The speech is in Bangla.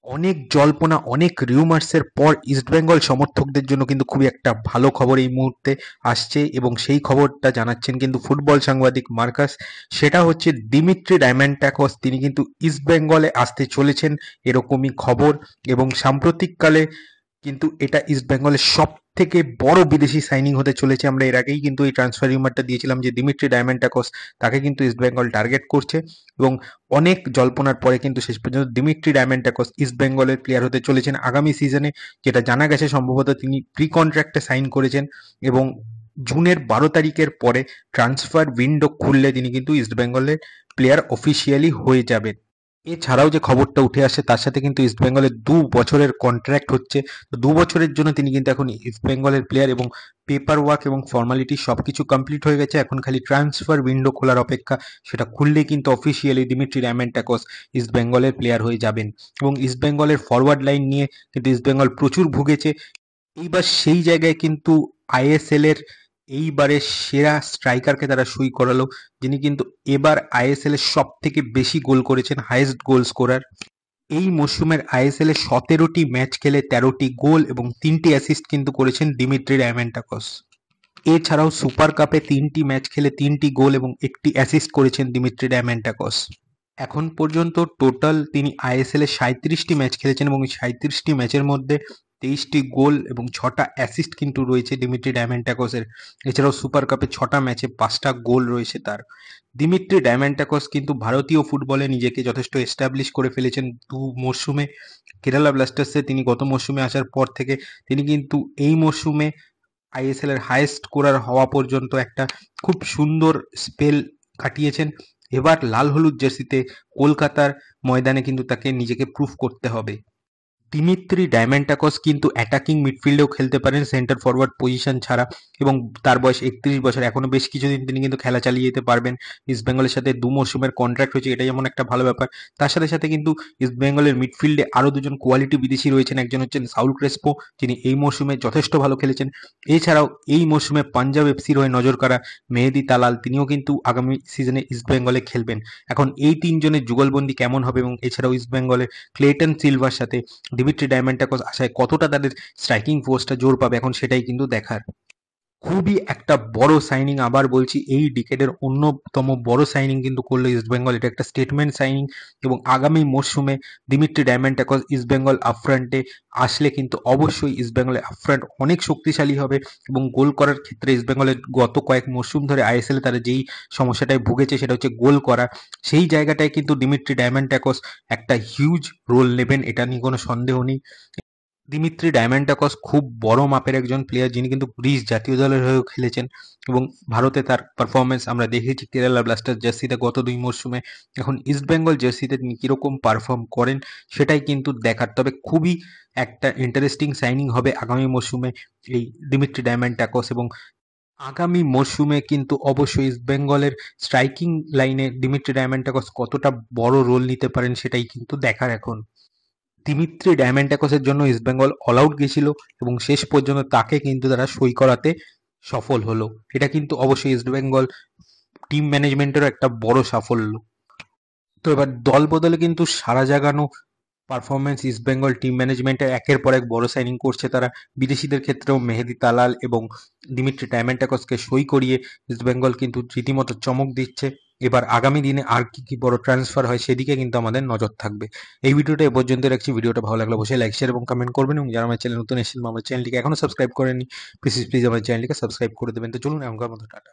অনেক জল্পনা, অনেক রিউমার্সের পর ইস্টবেঙ্গল সমর্থকদের জন্য কিন্তু খুবই একটা ভালো খবর এই মুহূর্তে আসছে এবং সেই খবরটা জানাচ্ছেন কিন্তু ফুটবল সাংবাদিক মার্কাস। সেটা হচ্ছে দিমিত্রি ডায়মান্টাকস তিনি কিন্তু ইস্টবেঙ্গলে আসতে চলেছেন, এরকমই খবর। এবং সাম্প্রতিককালে কিন্তু এটা ইস্টবেঙ্গলের সব থেকে বড় বিদেশি সাইনিং হতে চলেছে। আমরা এর আগেই কিন্তু এই ট্রান্সফার রিউমারটা দিয়েছিলাম যে দিমিত্রি ডায়মান্টাকস তাকে কিন্তু ইস্টবেঙ্গল টার্গেট করছে এবং অনেক জল্পনার পরে কিন্তু শেষ পর্যন্ত দিমিত্রি ডায়মান্টাকস ইস্টবেঙ্গলের প্লেয়ার হতে চলেছেন আগামী সিজনে। যেটা জানা গেছে সম্ভবত তিনি প্রি কন্ট্রাক্টে সাইন করেছেন এবং জুনের 12 তারিখের পরে ট্রান্সফার উইন্ডো খুললে তিনি কিন্তু ইস্টবেঙ্গলের প্লেয়ার অফিসিয়ালি হয়ে যাবেন। এছাড়াও যে খবরটা উঠে আসে তার সাথে কিন্তু ইস্টবেঙ্গলের 2 বছরের কন্ট্রাক্ট হচ্ছে। তো 2 বছরের জন্য তিনি কিন্তু এখন ইস্টবেঙ্গলের প্লেয়ার এবং পেপার ওয়ার্ক এবং ফর্মালিটি সবকিছু কমপ্লিট হয়ে গেছে। এখন খালি ট্রান্সফার উইন্ডো খোলার অপেক্ষা। সেটা খুললেই কিন্তু অফিসিয়ালি দিমিত্রি ডায়মান্টাকস ইস্টবেঙ্গলের প্লেয়ার হয়ে যাবেন। এবং ইস্টবেঙ্গলের ফরওয়ার্ড লাইন নিয়ে কিন্তু ইস্টবেঙ্গল প্রচুর ভুগেছে। এইবার সেই জায়গায় কিন্তু আইএসএল এর এইবারের সেরা স্ট্রাইকারকে তারা সই করালো, যিনি কিন্তু এবার আইএসএল এর সব থেকে বেশি গোল করেছেন, হাইয়েস্ট গোল স্কোরার। এই মরশুমের আইএসএল এ 17টি ম্যাচ খেলে 13টি গোল এবং 3টি অ্যাসিস্ট কিন্তু করেছেন দিমিত্রি ডায়মান্টাকস। এছাড়াও সুপার কাপে 3টি ম্যাচ খেলে 3টি গোল এবং 1টি অ্যাসিস্ট করেছেন দিমিত্রি ডায়মান্টাকস। এখন পর্যন্ত টোটাল তিনি আইএসএল এ 37টি ম্যাচ খেলেছেন এবং এই 37টি ম্যাচের মধ্যে 23টি গোল এবং 6টা অ্যাসিস্ট কিন্তু রয়েছে দিমিত্রি ডায়মান্টাকসের। এছাড়াও সুপার কাপে 6টা ম্যাচে 5টা গোল রয়েছে তার। দিমিত্রি ডায়মান্টাকস কিন্তু ভারতীয় ফুটবলে নিজেকে যথেষ্ট এস্টাবলিশ করে ফেলেছেন 2 মরশুমে। কেরালা ব্লাস্টার্সে তিনি গত মরশুমে আসার পর থেকে তিনি কিন্তু এই মরশুমে আইএসএল এর হাইয়েস্ট স্কোরার হওয়া পর্যন্ত একটা খুব সুন্দর স্পেল কাটিয়েছেন। এবার লাল হলুদ জার্সিতে কলকাতার ময়দানে কিন্তু তাকে নিজেকে প্রুফ করতে হবে। দিমিত্রি ডায়মান্টাকস কিন্তু অ্যাটাকিং মিডফিল্ডেও খেলতে পারেন সেন্টার ফরওয়ার্ড পজিশন ছাড়া এবং তার বয়স 31 বছর, এখনো বেশ কিছুদিন তিনি কিন্তু খেলা চালিয়ে যেতে পারবেন। ইস্টবেঙ্গলের সাথে 2 মরশুমের কন্ট্রাক্ট হয়েছে, এটা যেমন একটা ভালো ব্যাপার। তার সাথে সাথে কিন্তু ইস্টবেঙ্গলের মিডফিল্ডে আরও দুজন কোয়ালিটি বিদেশি রয়েছেন। একজন হচ্ছেন সাউল ক্রেসপো, যিনি এই মরশুমে যথেষ্ট ভালো খেলেছেন। এছাড়াও এই মরশুমে পাঞ্জাব এফসির হয়ে নজর কাড়া মেহেদী তালাল, তিনিও কিন্তু আগামী সিজনে ইস্টবেঙ্গলে খেলবেন। এখন এই তিনজনের যুগলবন্দি কেমন হবে এবং এছাড়াও ইস্টবেঙ্গলের ক্লেটন সিলভার সাথে দিমিত্রি ডায়মান্টাকস আসায় কতটা তাদের স্ট্রাইকিং ফোর্সটা জোর পাবে, এখন সেটাই কিন্তু দেখার। খুবই একটা বড় সাইনিং, আবার বলছি এই ডিকেডের অন্যতম বড় সাইনিং কিন্তু করলো ইস্টবেঙ্গল। এটা একটা স্টেটমেন্ট সাইনিং এবং আগামী মরশুমে দিমিত্রি ডায়মান্টাকস ইস্টবেঙ্গল আপফ্রন্টে আসলে কিন্তু অবশ্যই ইস্টবেঙ্গলের আপফ্রন্ট অনেক শক্তিশালী হবে এবং গোল করার ক্ষেত্রে ইস্টবেঙ্গলের গত কয়েক মরশুম ধরে আইএসএল তারা যেই সমস্যাটায় ভুগেছে সেটা হচ্ছে গোল করা। সেই জায়গাটায় কিন্তু দিমিত্রি ডায়মান্টাকস একটা হিউজ রোল নেবেন, এটা নিয়ে কোনো সন্দেহ নেই। দিমিত্রি ডায়মান্টাকস খুব বড় মাপের একজন প্লেয়ার, যিনি কিন্তু গ্রিস জাতীয় দলের হয়েও খেলেছেন এবং ভারতে তার পারফরমেন্স আমরা দেখেছি কেরালা ব্লাস্টার্স জার্সিতে গত 2 মরশুমে। এখন ইস্টবেঙ্গল জার্সিতে তিনি কীরকম পারফর্ম করেন সেটাই কিন্তু দেখার। তবে খুবই একটা ইন্টারেস্টিং সাইনিং হবে আগামী মরশুমে এই দিমিত্রি ডায়মান্টাকস। এবং আগামী মরশুমে কিন্তু অবশ্যই ইস্টবেঙ্গলের স্ট্রাইকিং লাইনে দিমিত্রি ডায়মান্টাকস কতটা বড় রোল নিতে পারেন সেটাই কিন্তু দেখার এখন। দিমিত্রি ডায়মান্টাকসের জন্য ইস্টবেঙ্গল অল আউট গেছিল এবং শেষ পর্যন্ত তাকে কিন্তু তারা সই করাতে সফল হলো। এটা কিন্তু অবশ্যই ইস্টবেঙ্গল টিম ম্যানেজমেন্টেরও একটা বড় সাফল্য। তো এবার দল বদলে কিন্তু সারা জাগানো পারফরমেন্স ইস্টবেঙ্গল টিম ম্যানেজমেন্টের, একের পর এক বড় সাইনিং করছে তারা। বিদেশিদের ক্ষেত্রেও মেহেদী তালাল এবং দিমিত্রি ডায়মান্টাকসকে সই করিয়ে ইস্টবেঙ্গল কিন্তু রীতিমতো চমক দিচ্ছে। এবার আগামী দিনে আর কি কি বড় ট্রান্সফার হয় সেদিকে কিন্তু আমাদের নজর থাকবে। এই ভিডিওটা এ পর্যন্ত রাখছি। ভিডিওটা ভালো লাগলে অবশ্যই লাইক শেয়ার এবং কমেন্ট করবেন এবং যারা আমার চ্যানেল নতুন এসেছেন আমার চ্যানেলটিকে এখনো সাবস্ক্রাইব করেননি প্লিজ আমার চ্যানেলটিকে সাবস্ক্রাইব করে দেবেন। তো চলুন এখনকার মতো টাটা।